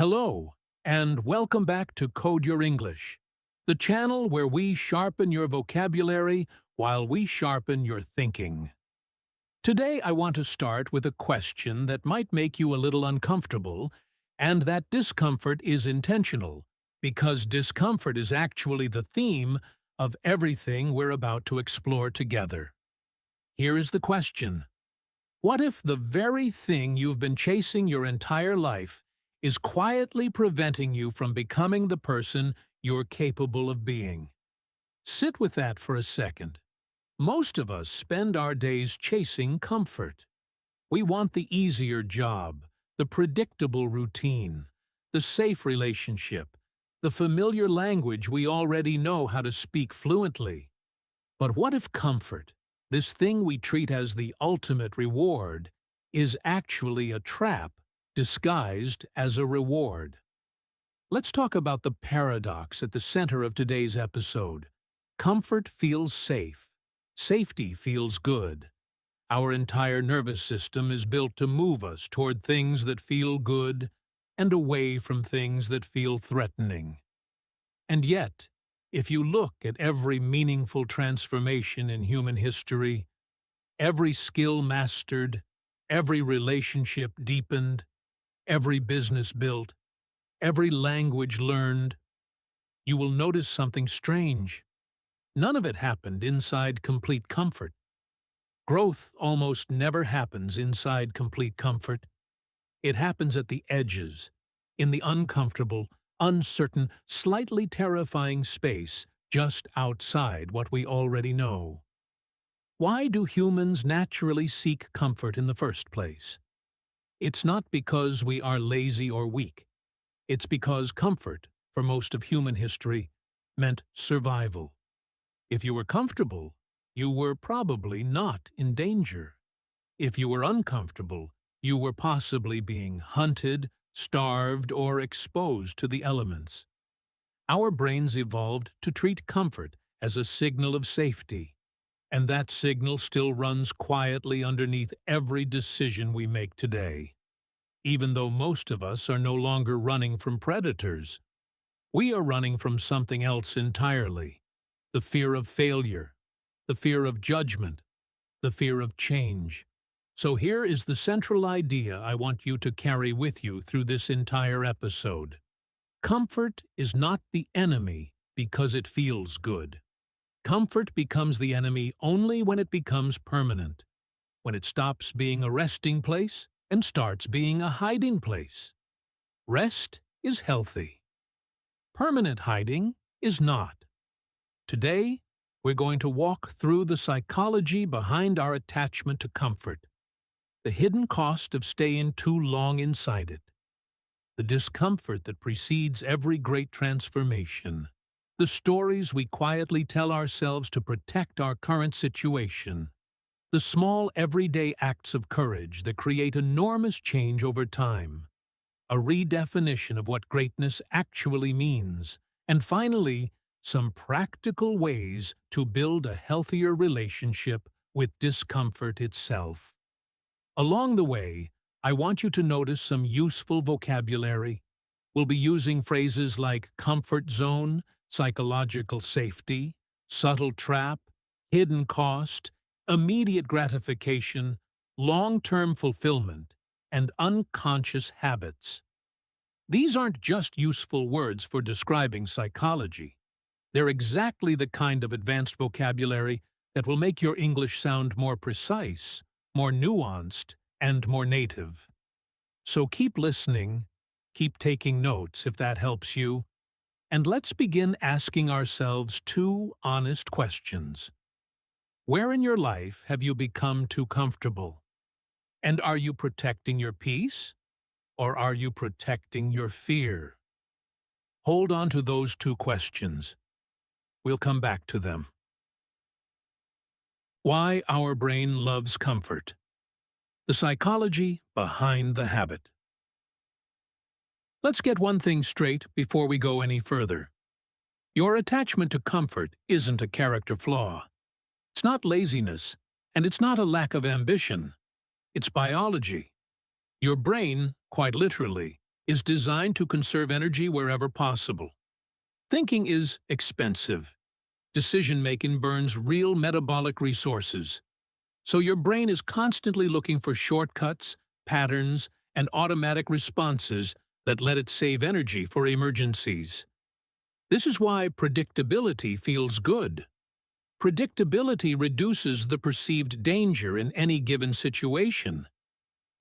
Hello, and welcome back to Code Your English, the channel where we sharpen your vocabulary while we sharpen your thinking. Today I want to start with a question that might make you a little uncomfortable, and that discomfort is intentional, because discomfort is actually the theme of everything we're about to explore together. Here is the question. What if the very thing you've been chasing your entire life is quietly preventing you from becoming the person you're capable of being? Sit with that for a second. Most of us spend our days chasing comfort. We want the easier job, the predictable routine, the safe relationship, the familiar language we already know how to speak fluently. But what if comfort, this thing we treat as the ultimate reward, is actually a trap disguised as a reward? Let's talk about the paradox at the center of today's episode. Comfort feels safe. Safety feels good. Our entire nervous system is built to move us toward things that feel good and away from things that feel threatening. And yet, if you look at every meaningful transformation in human history, every skill mastered, every relationship deepened, every business built, every language learned, you will notice something strange. None of it happened inside complete comfort. Growth almost never happens inside complete comfort. It happens at the edges, in the uncomfortable, uncertain, slightly terrifying space just outside what we already know. Why do humans naturally seek comfort in the first place? It's not because we are lazy or weak. It's because comfort, for most of human history, meant survival. If you were comfortable, you were probably not in danger. If you were uncomfortable, you were possibly being hunted, starved, or exposed to the elements. Our brains evolved to treat comfort as a signal of safety, and that signal still runs quietly underneath every decision we make today. Even though most of us are no longer running from predators, we are running from something else entirely. The fear of failure, the fear of judgment, the fear of change. So here is the central idea I want you to carry with you through this entire episode. Comfort is not the enemy because it feels good. Comfort becomes the enemy only when it becomes permanent, when it stops being a resting place and starts being a hiding place. Rest is healthy. Permanent hiding is not. Today, we're going to walk through the psychology behind our attachment to comfort, the hidden cost of staying too long inside it, the discomfort that precedes every great transformation, the stories we quietly tell ourselves to protect our current situation, the small everyday acts of courage that create enormous change over time, a redefinition of what greatness actually means, and finally, some practical ways to build a healthier relationship with discomfort itself. Along the way, I want you to notice some useful vocabulary. We'll be using phrases like comfort zone, psychological safety, subtle trap, hidden cost, immediate gratification, long-term fulfillment, and unconscious habits. These aren't just useful words for describing psychology. They're exactly the kind of advanced vocabulary that will make your English sound more precise, more nuanced, and more native. So keep listening, keep taking notes if that helps you, and let's begin asking ourselves two honest questions. Where in your life have you become too comfortable? And are you protecting your peace, or are you protecting your fear? Hold on to those two questions. We'll come back to them. Why our brain loves comfort. The psychology behind the habit. Let's get one thing straight before we go any further. Your attachment to comfort isn't a character flaw. It's not laziness, and it's not a lack of ambition. It's biology. Your brain, quite literally, is designed to conserve energy wherever possible. Thinking is expensive. Decision-making burns real metabolic resources. So your brain is constantly looking for shortcuts, patterns, and automatic responses that let it save energy for emergencies. This is why predictability feels good. Predictability reduces the perceived danger in any given situation.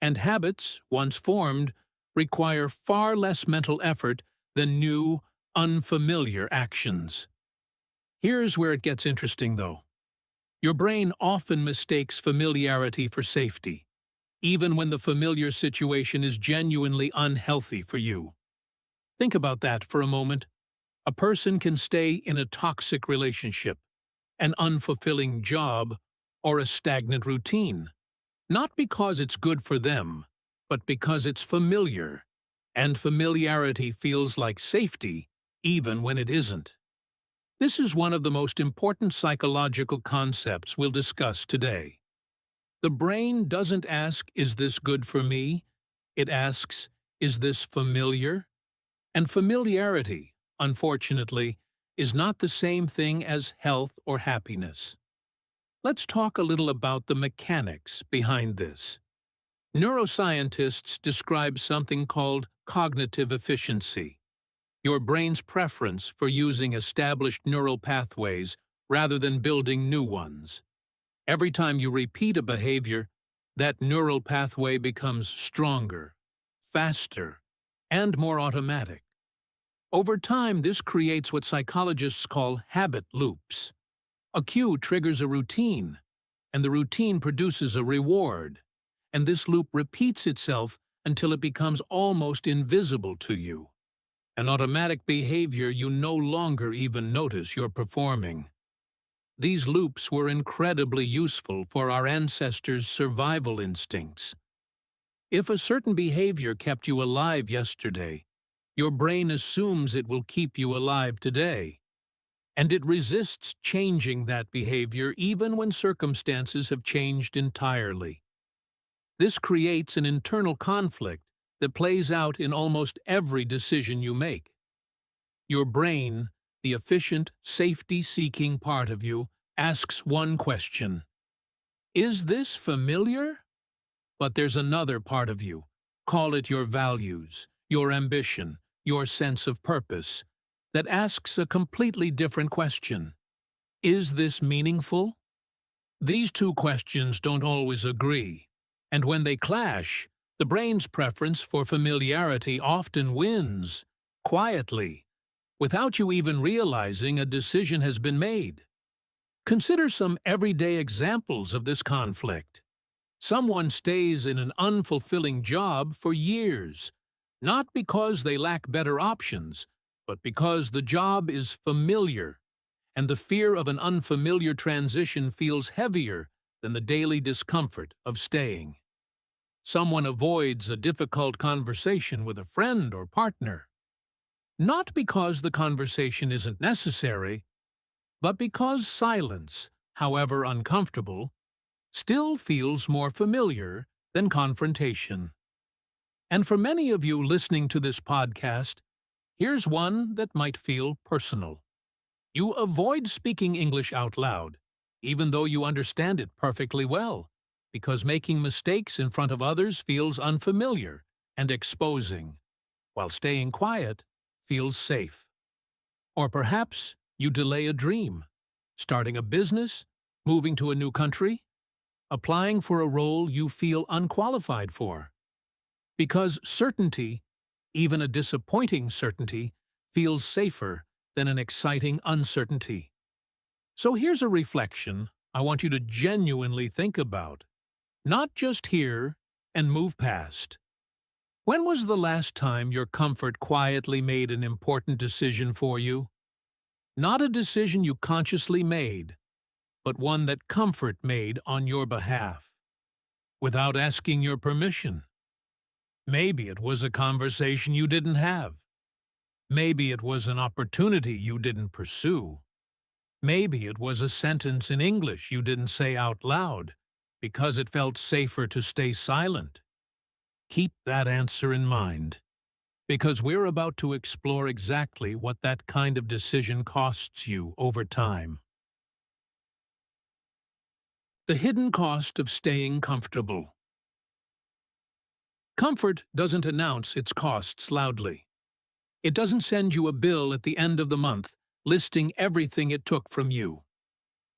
And habits, once formed, require far less mental effort than new, unfamiliar actions. Here's where it gets interesting, though. Your brain often mistakes familiarity for safety, even when the familiar situation is genuinely unhealthy for you. Think about that for a moment. A person can stay in a toxic relationship, an unfulfilling job, or a stagnant routine, not because it's good for them, but because it's familiar, and familiarity feels like safety, even when it isn't. This is one of the most important psychological concepts we'll discuss today. The brain doesn't ask, "Is this good for me?" It asks, "Is this familiar?" And familiarity, unfortunately, is not the same thing as health or happiness. Let's talk a little about the mechanics behind this. Neuroscientists describe something called cognitive efficiency, your brain's preference for using established neural pathways rather than building new ones. Every time you repeat a behavior, that neural pathway becomes stronger, faster, and more automatic. Over time, this creates what psychologists call habit loops. A cue triggers a routine, and the routine produces a reward, and this loop repeats itself until it becomes almost invisible to you. An automatic behavior you no longer even notice you're performing. These loops were incredibly useful for our ancestors' survival instincts. If a certain behavior kept you alive yesterday, your brain assumes it will keep you alive today, and it resists changing that behavior even when circumstances have changed entirely. This creates an internal conflict that plays out in almost every decision you make. Your brain, the efficient, safety-seeking part of you, asks one question: "Is this familiar?" But there's another part of you, call it your values, your ambition, your sense of purpose, that asks a completely different question. Is this meaningful? These two questions don't always agree, and when they clash, the brain's preference for familiarity often wins, quietly, without you even realizing a decision has been made. Consider some everyday examples of this conflict. Someone stays in an unfulfilling job for years, not because they lack better options, but because the job is familiar, and the fear of an unfamiliar transition feels heavier than the daily discomfort of staying. Someone avoids a difficult conversation with a friend or partner, not because the conversation isn't necessary, but because silence, however uncomfortable, still feels more familiar than confrontation. And for many of you listening to this podcast, here's one that might feel personal. You avoid speaking English out loud, even though you understand it perfectly well, because making mistakes in front of others feels unfamiliar and exposing, while staying quiet feels safe. Or perhaps you delay a dream, starting a business, moving to a new country, applying for a role you feel unqualified for. Because certainty, even a disappointing certainty, feels safer than an exciting uncertainty. So here's a reflection I want you to genuinely think about. Not just hear and move past. When was the last time your comfort quietly made an important decision for you? Not a decision you consciously made, but one that comfort made on your behalf, without asking your permission. Maybe it was a conversation you didn't have. Maybe it was an opportunity you didn't pursue. Maybe it was a sentence in English you didn't say out loud because it felt safer to stay silent. Keep that answer in mind, because we're about to explore exactly what that kind of decision costs you over time. The hidden cost of staying comfortable. Comfort doesn't announce its costs loudly. It doesn't send you a bill at the end of the month listing everything it took from you.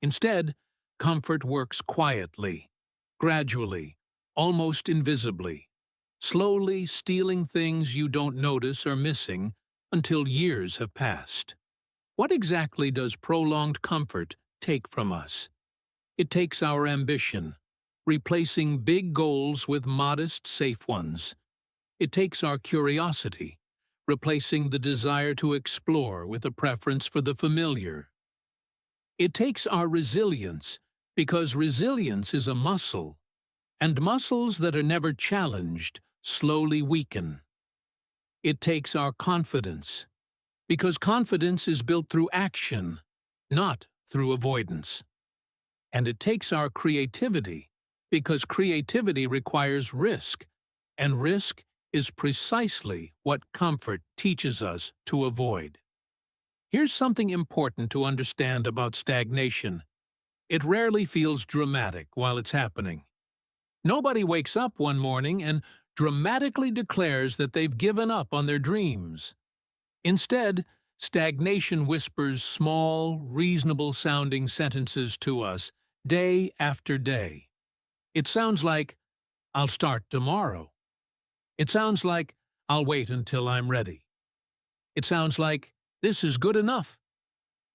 Instead, comfort works quietly, gradually, almost invisibly, slowly stealing things you don't notice are missing until years have passed. What exactly does prolonged comfort take from us? It takes our ambition, replacing big goals with modest, safe ones. It takes our curiosity, replacing the desire to explore with a preference for the familiar. It takes our resilience, because resilience is a muscle, and muscles that are never challenged slowly weaken. It takes our confidence, because confidence is built through action, not through avoidance. And it takes our creativity, because creativity requires risk, and risk is precisely what comfort teaches us to avoid. Here's something important to understand about stagnation. It rarely feels dramatic while it's happening. Nobody wakes up one morning and dramatically declares that they've given up on their dreams. Instead, stagnation whispers small, reasonable-sounding sentences to us day after day. It sounds like, "I'll start tomorrow." It sounds like, "I'll wait until I'm ready." It sounds like, "This is good enough."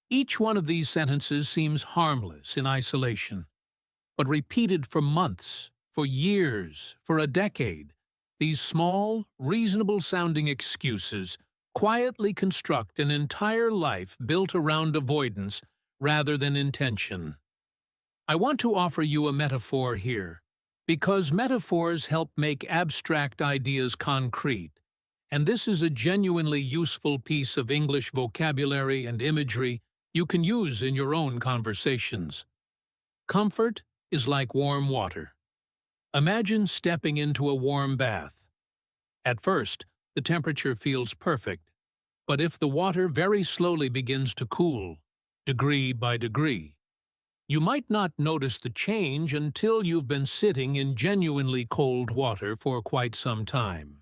Each one of these sentences seems harmless in isolation, but repeated for months, for years, for a decade, these small, reasonable-sounding excuses quietly construct an entire life built around avoidance rather than intention. I want to offer you a metaphor here, because metaphors help make abstract ideas concrete, and this is a genuinely useful piece of English vocabulary and imagery you can use in your own conversations. Comfort is like warm water. Imagine stepping into a warm bath. At first, the temperature feels perfect, but if the water very slowly begins to cool, degree by degree, you might not notice the change until you've been sitting in genuinely cold water for quite some time.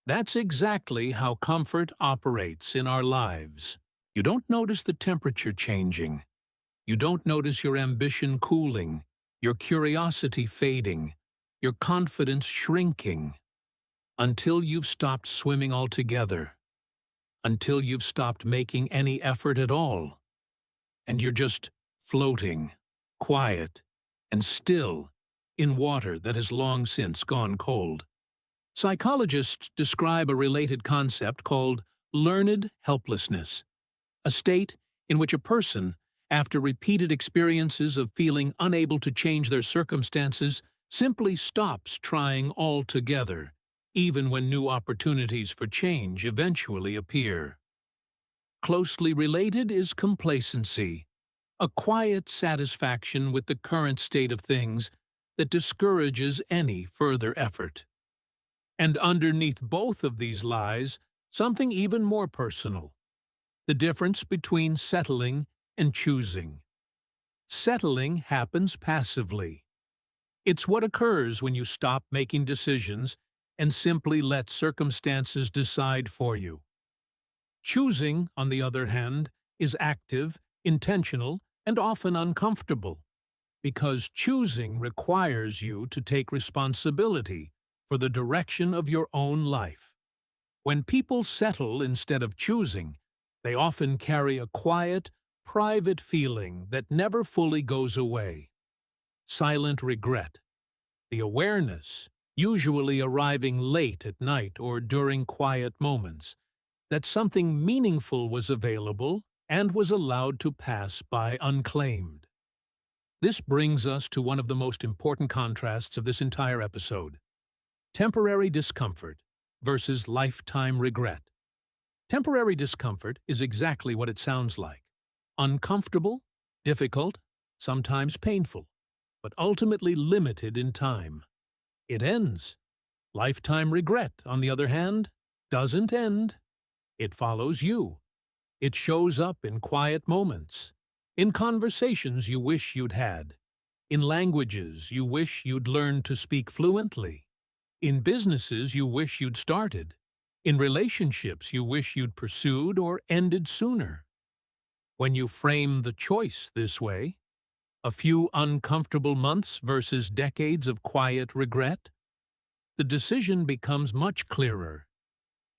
That's exactly how comfort operates in our lives. You don't notice the temperature changing. You don't notice your ambition cooling, your curiosity fading, your confidence shrinking, until you've stopped swimming altogether, until you've stopped making any effort at all, and you're just floating, quiet, and still, in water that has long since gone cold. Psychologists describe a related concept called learned helplessness, a state in which a person, after repeated experiences of feeling unable to change their circumstances, simply stops trying altogether, even when new opportunities for change eventually appear. Closely related is complacency, a quiet satisfaction with the current state of things that discourages any further effort. And underneath both of these lies something even more personal: the difference between settling and choosing. Settling happens passively. It's what occurs when you stop making decisions and simply let circumstances decide for you. Choosing, on the other hand, is active, intentional, and often uncomfortable, because choosing requires you to take responsibility for the direction of your own life. When people settle instead of choosing, they often carry a quiet, private feeling that never fully goes away. Silent regret. The awareness, usually arriving late at night or during quiet moments, that something meaningful was available and was allowed to pass by unclaimed. This brings us to one of the most important contrasts of this entire episode: temporary discomfort versus lifetime regret. Temporary discomfort is exactly what it sounds like: uncomfortable, difficult, sometimes painful, but ultimately limited in time. It ends. Lifetime regret, on the other hand, doesn't end. It follows you. It shows up in quiet moments, in conversations you wish you'd had, in languages you wish you'd learned to speak fluently, in businesses you wish you'd started, in relationships you wish you'd pursued or ended sooner. When you frame the choice this way, a few uncomfortable months versus decades of quiet regret, the decision becomes much clearer,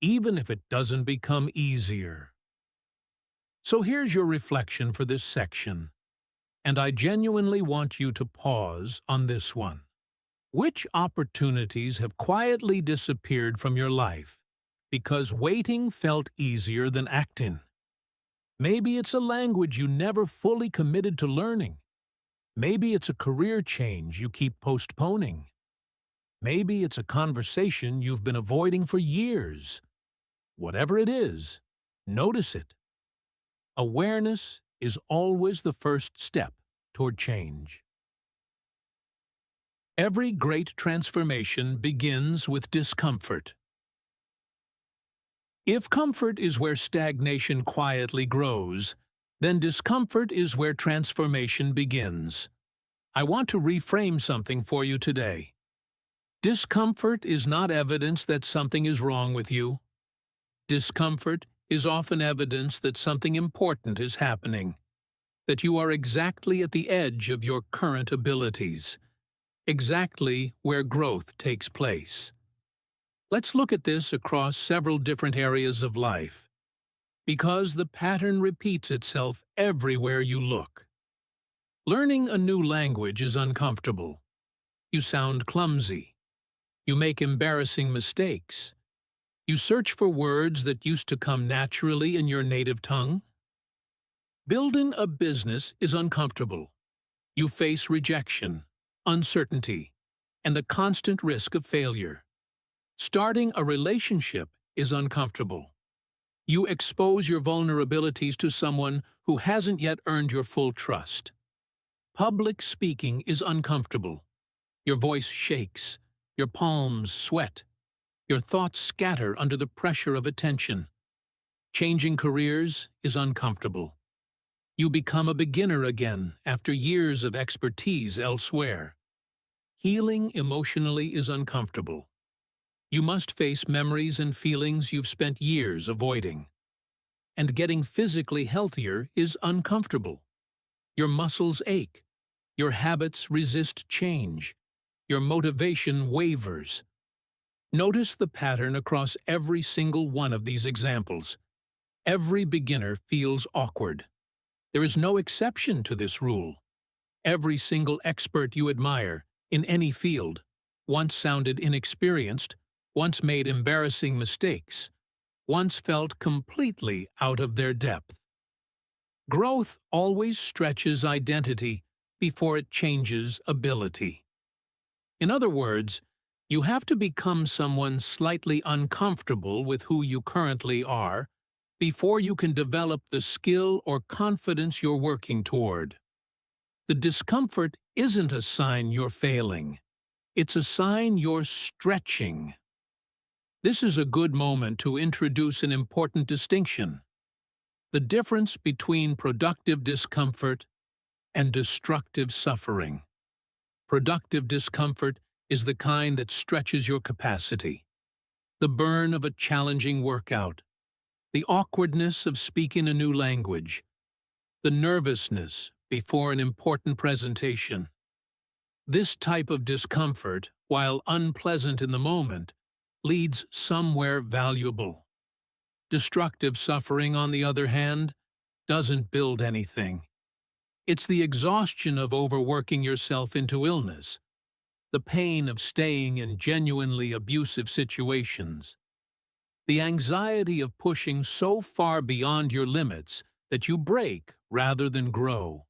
even if it doesn't become easier. So here's your reflection for this section, and I genuinely want you to pause on this one. Which opportunities have quietly disappeared from your life because waiting felt easier than acting? Maybe it's a language you never fully committed to learning. Maybe it's a career change you keep postponing. Maybe it's a conversation you've been avoiding for years. Whatever it is, notice it. Awareness is always the first step toward change. Every great transformation begins with discomfort. If comfort is where stagnation quietly grows, then discomfort is where transformation begins. I want to reframe something for you today. Discomfort is not evidence that something is wrong with you. Discomfort is often evidence that something important is happening, that you are exactly at the edge of your current abilities, exactly where growth takes place. Let's look at this across several different areas of life, because the pattern repeats itself everywhere you look. Learning a new language is uncomfortable. You sound clumsy. You make embarrassing mistakes. You search for words that used to come naturally in your native tongue. Building a business is uncomfortable. You face rejection, uncertainty, and the constant risk of failure. Starting a relationship is uncomfortable. You expose your vulnerabilities to someone who hasn't yet earned your full trust. Public speaking is uncomfortable. Your voice shakes, your palms sweat, your thoughts scatter under the pressure of attention. Changing careers is uncomfortable. You become a beginner again after years of expertise elsewhere. Healing emotionally is uncomfortable. You must face memories and feelings you've spent years avoiding. And getting physically healthier is uncomfortable. Your muscles ache. Your habits resist change. Your motivation wavers. Notice the pattern across every single one of these examples. Every beginner feels awkward. There is no exception to this rule. Every single expert you admire, in any field, once sounded inexperienced, once made embarrassing mistakes, once felt completely out of their depth. Growth always stretches identity before it changes ability. In other words, you have to become someone slightly uncomfortable with who you currently are before you can develop the skill or confidence you're working toward. The discomfort isn't a sign you're failing. It's a sign you're stretching. This is a good moment to introduce an important distinction: the difference between productive discomfort and destructive suffering. Productive discomfort is the kind that stretches your capacity. The burn of a challenging workout, the awkwardness of speaking a new language, the nervousness before an important presentation. This type of discomfort, while unpleasant in the moment, leads somewhere valuable. Destructive suffering, on the other hand, doesn't build anything. It's the exhaustion of overworking yourself into illness, the pain of staying in genuinely abusive situations, the anxiety of pushing so far beyond your limits that you break rather than grow.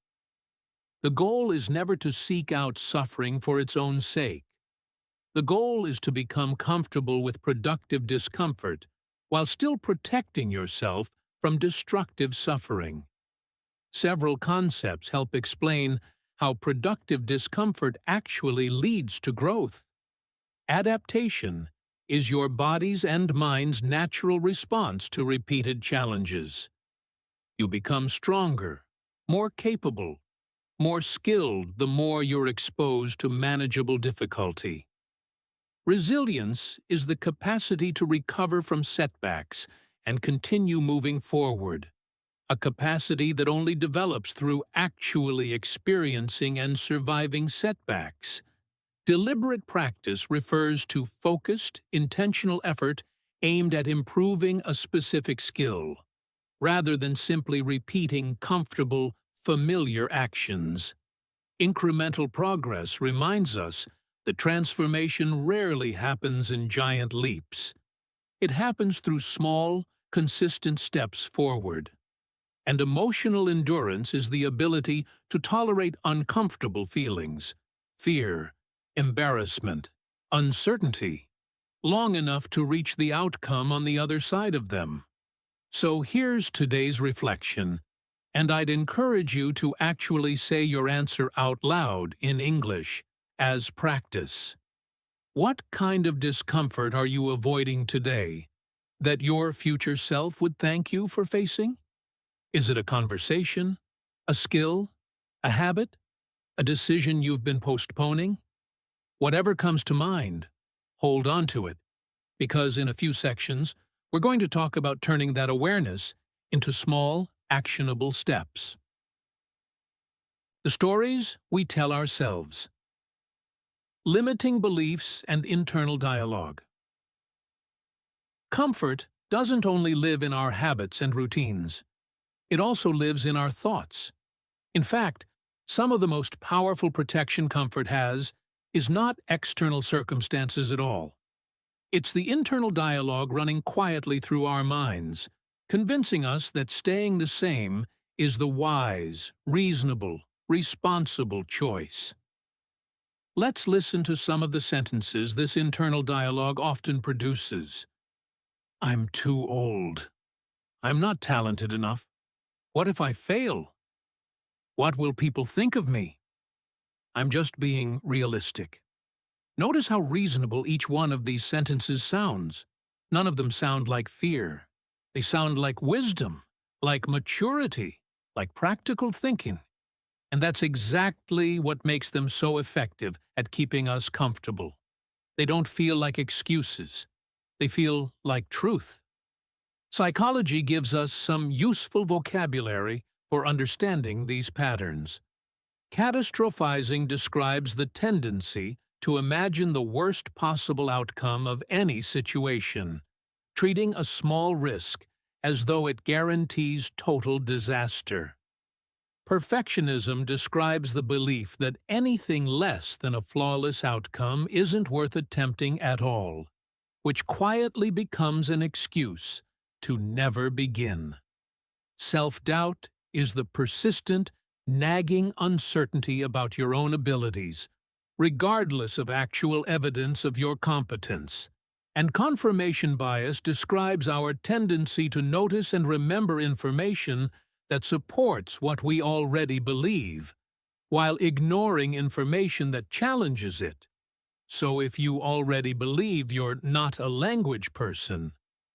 The goal is never to seek out suffering for its own sake. The goal is to become comfortable with productive discomfort while still protecting yourself from destructive suffering. Several concepts help explain how productive discomfort actually leads to growth. Adaptation is your body's and mind's natural response to repeated challenges. You become stronger, more capable, more skilled the more you're exposed to manageable difficulty. Resilience is the capacity to recover from setbacks and continue moving forward, a capacity that only develops through actually experiencing and surviving setbacks. Deliberate practice refers to focused, intentional effort aimed at improving a specific skill, rather than simply repeating comfortable, familiar actions. Incremental progress reminds us that transformation rarely happens in giant leaps. It happens through small, consistent steps forward. And emotional endurance is the ability to tolerate uncomfortable feelings, fear, embarrassment, uncertainty, long enough to reach the outcome on the other side of them. So here's today's reflection, and I'd encourage you to actually say your answer out loud in English as practice. What kind of discomfort are you avoiding today that your future self would thank you for facing? Is it a conversation, a skill, a habit, a decision you've been postponing? Whatever comes to mind, hold on to it, because in a few sections, we're going to talk about turning that awareness into small, actionable steps. The stories we tell ourselves. Limiting beliefs and internal dialogue. Comfort doesn't only live in our habits and routines. It also lives in our thoughts. In fact, some of the most powerful protection comfort has is not external circumstances at all. It's the internal dialogue running quietly through our minds, convincing us that staying the same is the wise, reasonable, responsible choice. Let's listen to some of the sentences this internal dialogue often produces. I'm too old. I'm not talented enough. What if I fail? What will people think of me? I'm just being realistic. Notice how reasonable each one of these sentences sounds. None of them sound like fear. They sound like wisdom, like maturity, like practical thinking. And that's exactly what makes them so effective at keeping us comfortable. They don't feel like excuses. They feel like truth. Psychology gives us some useful vocabulary for understanding these patterns. Catastrophizing describes the tendency to imagine the worst possible outcome of any situation, treating a small risk as though it guarantees total disaster. Perfectionism describes the belief that anything less than a flawless outcome isn't worth attempting at all, which quietly becomes an excuse to never begin. Self-doubt is the persistent, nagging uncertainty about your own abilities, regardless of actual evidence of your competence. And confirmation bias describes our tendency to notice and remember information that supports what we already believe, while ignoring information that challenges it. So if you already believe you're not a language person,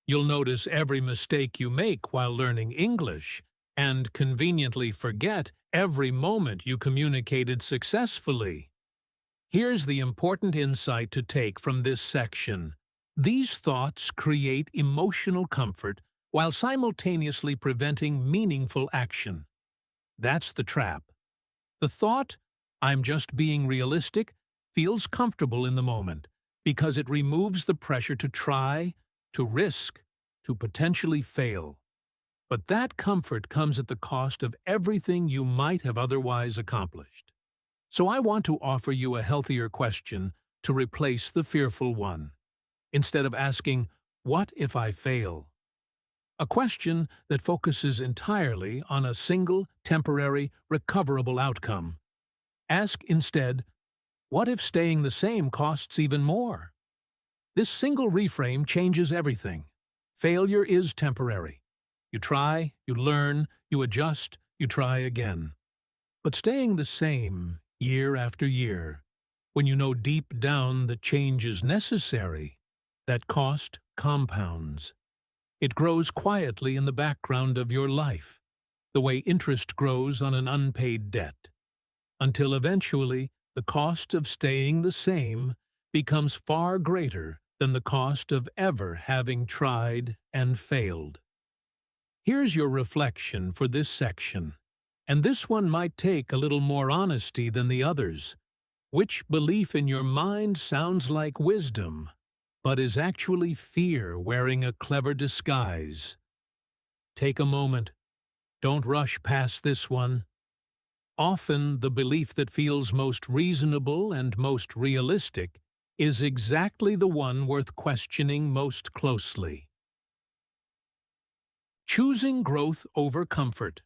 you'll notice every mistake you make while learning English, and conveniently forget every moment you communicated successfully. Here's the important insight to take from this section. These thoughts create emotional comfort while simultaneously preventing meaningful action. That's the trap. The thought, I'm just being realistic, feels comfortable in the moment because it removes the pressure to try, to risk, to potentially fail. But that comfort comes at the cost of everything you might have otherwise accomplished. So I want to offer you a healthier question to replace the fearful one. Instead of asking, what if I fail? A question that focuses entirely on a single, temporary, recoverable outcome. Ask instead, what if staying the same costs even more? This single reframe changes everything. Failure is temporary. You try, you learn, you adjust, you try again. But staying the same, year after year, when you know deep down that change is necessary, That cost compounds. It grows quietly in the background of your life, the way interest grows on an unpaid debt, until eventually the cost of staying the same becomes far greater than the cost of ever having tried and failed. Here's your reflection for this section, and this one might take a little more honesty than the others. Which belief in your mind sounds like wisdom, but is actually fear wearing a clever disguise? Take a moment. Don't rush past this one. Often, the belief that feels most reasonable and most realistic is exactly the one worth questioning most closely. Choosing growth over comfort.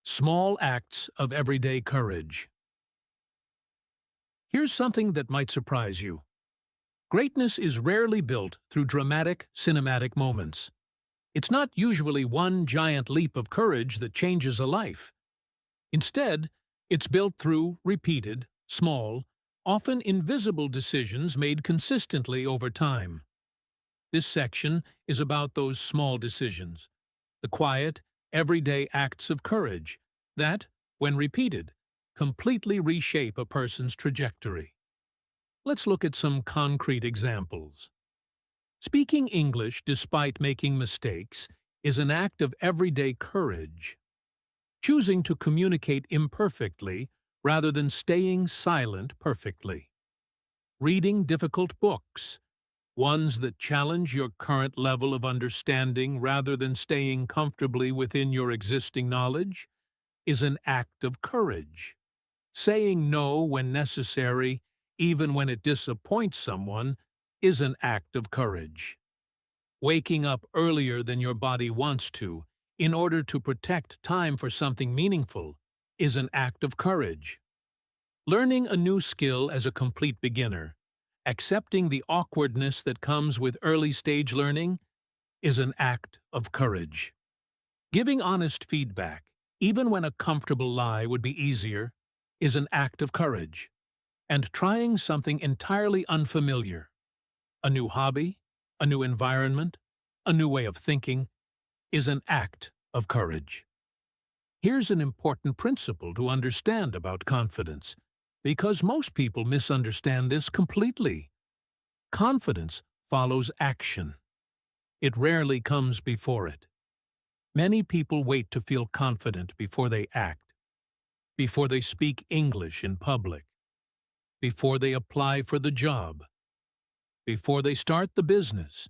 Small acts of everyday courage. Here's something that might surprise you. Greatness is rarely built through dramatic, cinematic moments. It's not usually one giant leap of courage that changes a life. Instead, it's built through repeated, small, often invisible decisions made consistently over time. This section is about those small decisions, the quiet, everyday acts of courage that, when repeated, completely reshape a person's trajectory. Let's look at some concrete examples. Speaking English despite making mistakes is an act of everyday courage. Choosing to communicate imperfectly rather than staying silent perfectly. Reading difficult books, ones that challenge your current level of understanding rather than staying comfortably within your existing knowledge, is an act of courage. Saying no when necessary, even when it disappoints someone, is an act of courage. Waking up earlier than your body wants to, in order to protect time for something meaningful, is an act of courage. Learning a new skill as a complete beginner, accepting the awkwardness that comes with early-stage learning, is an act of courage. Giving honest feedback, even when a comfortable lie would be easier, is an act of courage. And trying something entirely unfamiliar, a new hobby, a new environment, a new way of thinking, is an act of courage. Here's an important principle to understand about confidence, because most people misunderstand this completely. Confidence follows action. It rarely comes before it. Many people wait to feel confident before they act, before they speak English in public, before they apply for the job, before they start the business,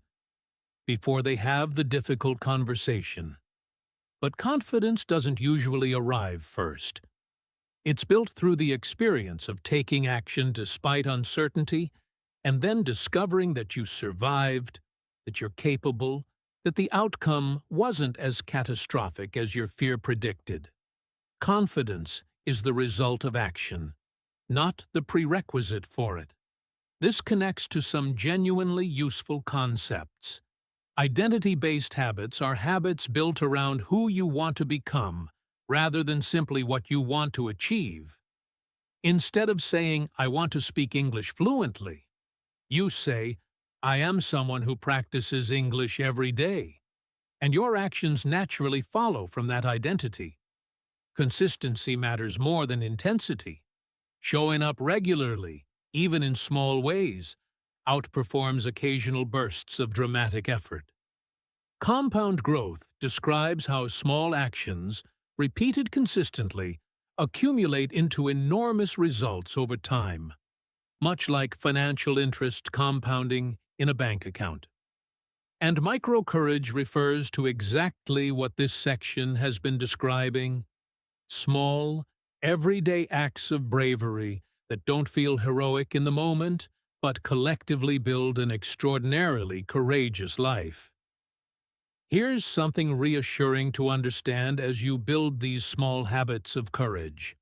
before they have the difficult conversation. But confidence doesn't usually arrive first. It's built through the experience of taking action despite uncertainty, and then discovering that you survived, that you're capable, that the outcome wasn't as catastrophic as your fear predicted. Confidence is the result of action, not the prerequisite for it. This connects to some genuinely useful concepts. Identity-based habits are habits built around who you want to become, rather than simply what you want to achieve. Instead of saying, "I want to speak English fluently," you say, "I am someone who practices English every day," and your actions naturally follow from that identity. Consistency matters more than intensity. Showing up regularly, even in small ways, outperforms occasional bursts of dramatic effort. Compound growth describes how small actions, repeated consistently, accumulate into enormous results over time, much like financial interest compounding in a bank account. And micro-courage refers to exactly what this section has been describing: small, everyday acts of bravery that don't feel heroic in the moment, but collectively build an extraordinarily courageous life. Here's something reassuring to understand as you build these small habits of courage.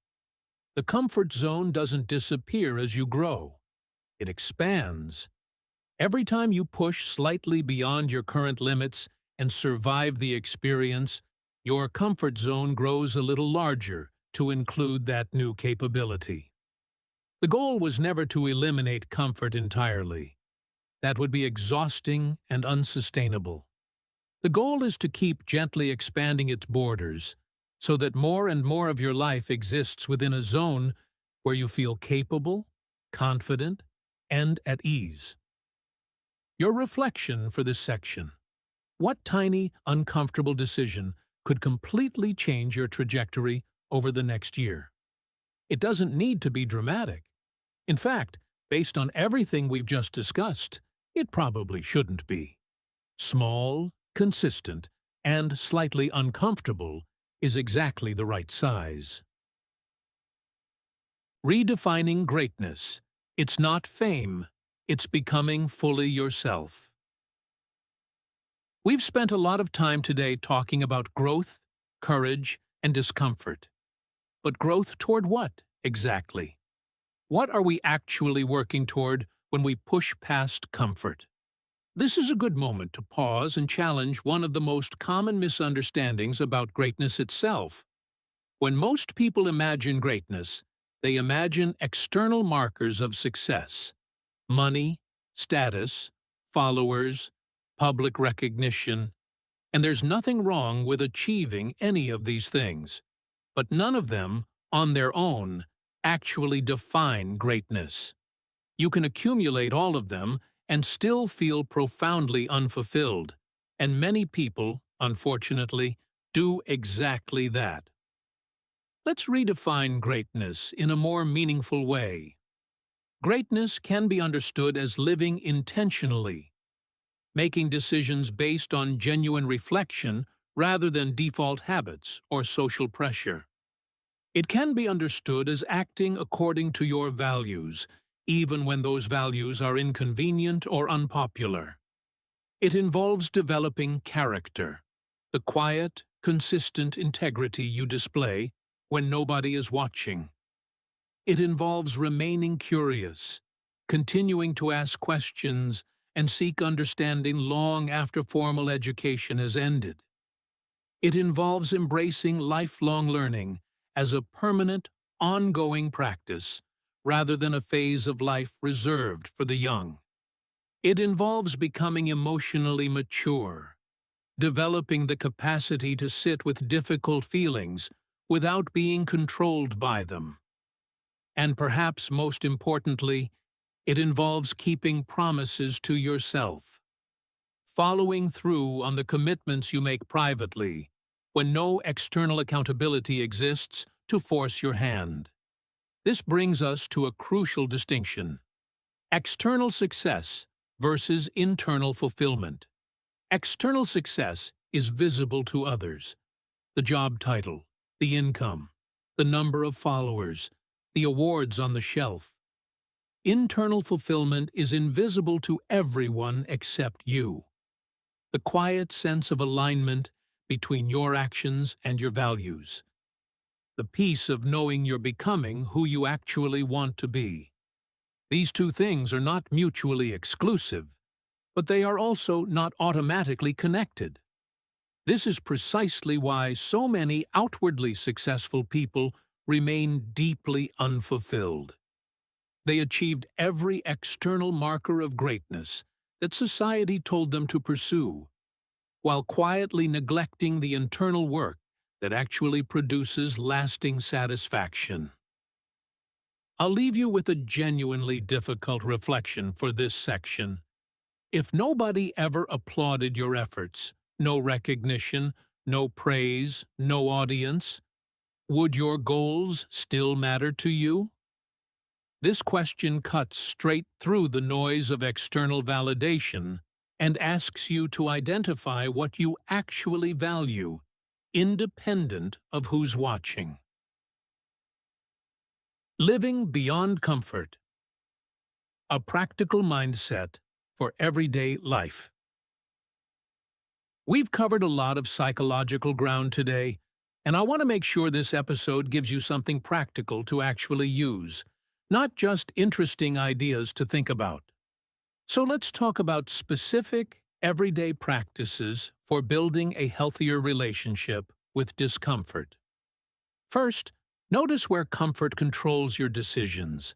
The comfort zone doesn't disappear as you grow. It expands. Every time you push slightly beyond your current limits and survive the experience, your comfort zone grows a little larger to include that new capability. The goal was never to eliminate comfort entirely. That would be exhausting and unsustainable. The goal is to keep gently expanding its borders so that more and more of your life exists within a zone where you feel capable, confident, and at ease. Your reflection for this section. What tiny, uncomfortable decision could completely change your trajectory over the next year? It doesn't need to be dramatic. In fact, based on everything we've just discussed, it probably shouldn't be. Small, consistent, and slightly uncomfortable is exactly the right size. Redefining greatness. It's not fame, it's becoming fully yourself. We've spent a lot of time today talking about growth, courage, and discomfort. But growth toward what, exactly? What are we actually working toward when we push past comfort? This is a good moment to pause and challenge one of the most common misunderstandings about greatness itself. When most people imagine greatness, they imagine external markers of success: money, status, followers, public recognition, and there's nothing wrong with achieving any of these things. But none of them, on their own, actually define greatness. You can accumulate all of them and still feel profoundly unfulfilled, and many people, unfortunately, do exactly that. Let's redefine greatness in a more meaningful way. Greatness can be understood as living intentionally, making decisions based on genuine reflection rather than default habits or social pressure. It can be understood as acting according to your values, even when those values are inconvenient or unpopular. It involves developing character, the quiet, consistent integrity you display when nobody is watching. It involves remaining curious, continuing to ask questions, and seek understanding long after formal education has ended. It involves embracing lifelong learning as a permanent, ongoing practice, rather than a phase of life reserved for the young. It involves becoming emotionally mature, developing the capacity to sit with difficult feelings without being controlled by them. And perhaps most importantly, it involves keeping promises to yourself, following through on the commitments you make privately, when no external accountability exists to force your hand. This brings us to a crucial distinction: external success versus internal fulfillment. External success is visible to others: the job title, the income, the number of followers, the awards on the shelf. Internal fulfillment is invisible to everyone except you: the quiet sense of alignment between your actions and your values, the peace of knowing you're becoming who you actually want to be. These two things are not mutually exclusive, but they are also not automatically connected. This is precisely why so many outwardly successful people remain deeply unfulfilled. They achieved every external marker of greatness that society told them to pursue, while quietly neglecting the internal work that actually produces lasting satisfaction. I'll leave you with a genuinely difficult reflection for this section. If nobody ever applauded your efforts, no recognition, no praise, no audience, would your goals still matter to you? This question cuts straight through the noise of external validation and asks you to identify what you actually value, independent of who's watching. Living beyond comfort. A practical mindset for everyday life. We've covered a lot of psychological ground today, and I want to make sure this episode gives you something practical to actually use, not just interesting ideas to think about. So let's talk about specific, everyday practices for building a healthier relationship with discomfort. First, notice where comfort controls your decisions.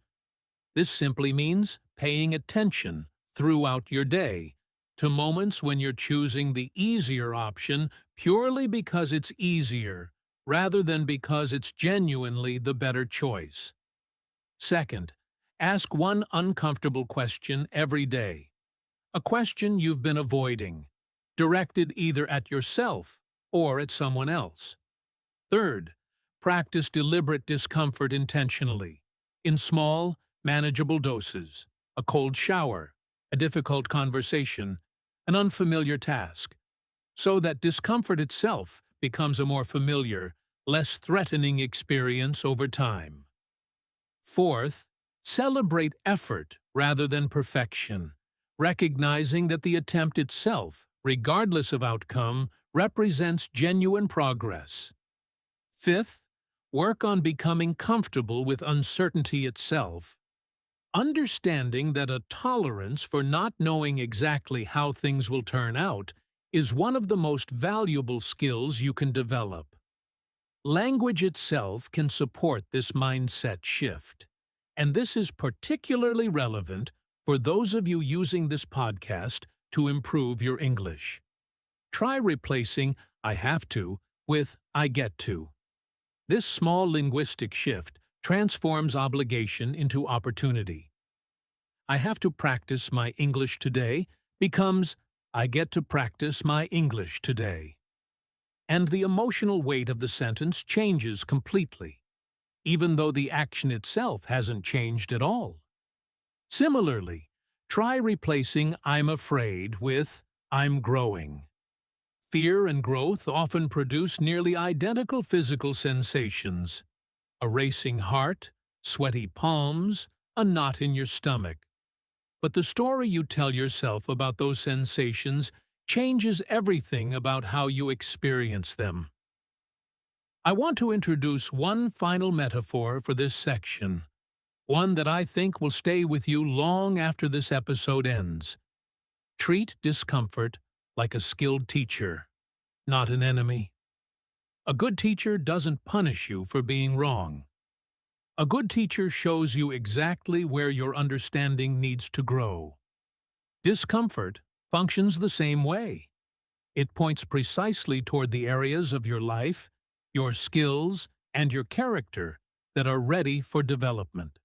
This simply means paying attention, throughout your day, to moments when you're choosing the easier option purely because it's easier, rather than because it's genuinely the better choice. Second, ask one uncomfortable question every day, a question you've been avoiding, directed either at yourself or at someone else. Third, practice deliberate discomfort intentionally, in small, manageable doses: a cold shower, a difficult conversation, an unfamiliar task, so that discomfort itself becomes a more familiar, less threatening experience over time. Fourth, celebrate effort rather than perfection, recognizing that the attempt itself, regardless of outcome, represents genuine progress. Fifth, work on becoming comfortable with uncertainty itself, understanding that a tolerance for not knowing exactly how things will turn out is one of the most valuable skills you can develop. Language itself can support this mindset shift, and this is particularly relevant for those of you using this podcast to improve your English. Try replacing "I have to" with "I get to." This small linguistic shift transforms obligation into opportunity. "I have to practice my English today" becomes "I get to practice my English today." And the emotional weight of the sentence changes completely, even though the action itself hasn't changed at all. Similarly, try replacing "I'm afraid" with "I'm growing." Fear and growth often produce nearly identical physical sensations: a racing heart, sweaty palms, a knot in your stomach. But the story you tell yourself about those sensations changes everything about how you experience them. I want to introduce one final metaphor for this section, one that I think will stay with you long after this episode ends. Treat discomfort like a skilled teacher, not an enemy. A good teacher doesn't punish you for being wrong. A good teacher shows you exactly where your understanding needs to grow. Discomfort functions the same way. It points precisely toward the areas of your life, your skills, and your character that are ready for development.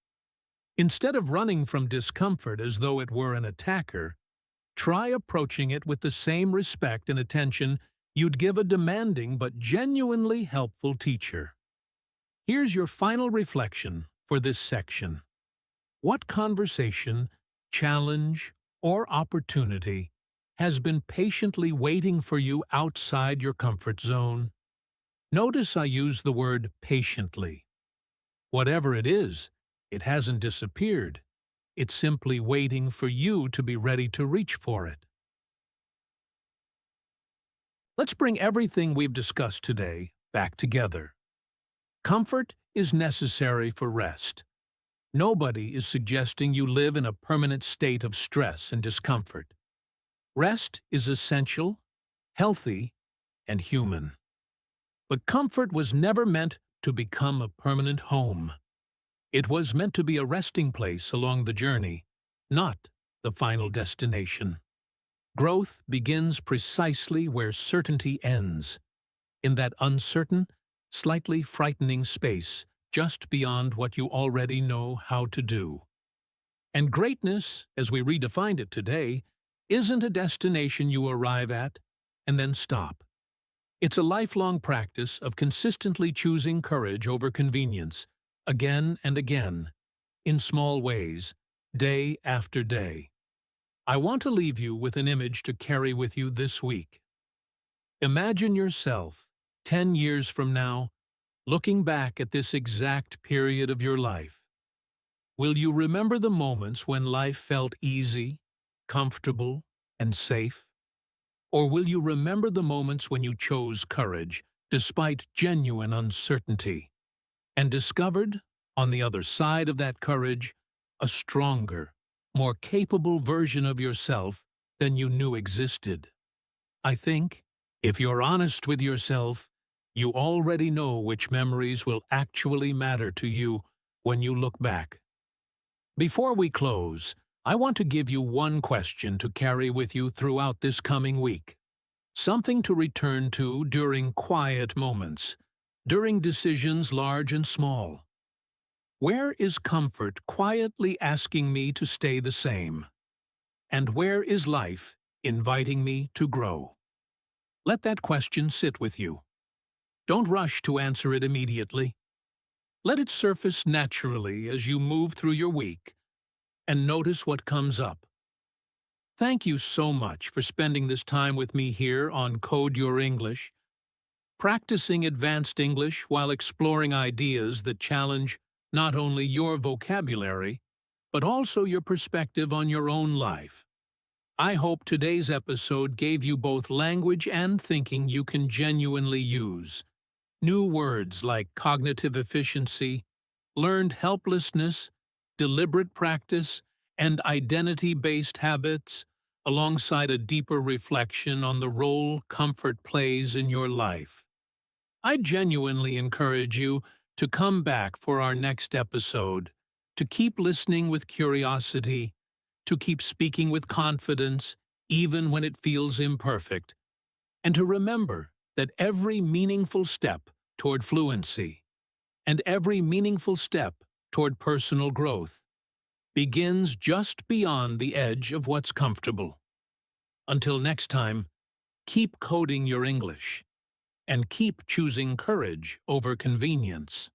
Instead of running from discomfort as though it were an attacker, try approaching it with the same respect and attention you'd give a demanding but genuinely helpful teacher. Here's your final reflection for this section. What conversation, challenge, or opportunity has been patiently waiting for you outside your comfort zone? Notice I use the word patiently. Whatever it is, it hasn't disappeared. It's simply waiting for you to be ready to reach for it. Let's bring everything we've discussed today back together. Comfort is necessary for rest. Nobody is suggesting you live in a permanent state of stress and discomfort. Rest is essential, healthy, and human. But comfort was never meant to become a permanent home. It was meant to be a resting place along the journey, not the final destination. Growth begins precisely where certainty ends, in that uncertain, slightly frightening space just beyond what you already know how to do. And greatness, as we redefined it today, isn't a destination you arrive at and then stop. It's a lifelong practice of consistently choosing courage over convenience, again and again, in small ways, day after day. I want to leave you with an image to carry with you this week. Imagine yourself, 10 years from now, looking back at this exact period of your life. Will you remember the moments when life felt easy, comfortable, and safe? Or will you remember the moments when you chose courage, despite genuine uncertainty, and discovered, on the other side of that courage, a stronger, more capable version of yourself than you knew existed? I think, if you're honest with yourself, you already know which memories will actually matter to you when you look back. Before we close, I want to give you one question to carry with you throughout this coming week. Something to return to during quiet moments, during decisions large and small. Where is comfort quietly asking me to stay the same? And where is life inviting me to grow? Let that question sit with you. Don't rush to answer it immediately. Let it surface naturally as you move through your week and notice what comes up. Thank you so much for spending this time with me here on Code Your English, practicing advanced English while exploring ideas that challenge not only your vocabulary, but also your perspective on your own life. I hope today's episode gave you both language and thinking you can genuinely use. New words like cognitive efficiency, learned helplessness, deliberate practice, and identity-based habits, alongside a deeper reflection on the role comfort plays in your life. I genuinely encourage you to come back for our next episode, to keep listening with curiosity, to keep speaking with confidence, even when it feels imperfect, and to remember that every meaningful step toward fluency and every meaningful step toward personal growth begins just beyond the edge of what's comfortable. Until next time, keep coding your English and keep choosing courage over convenience.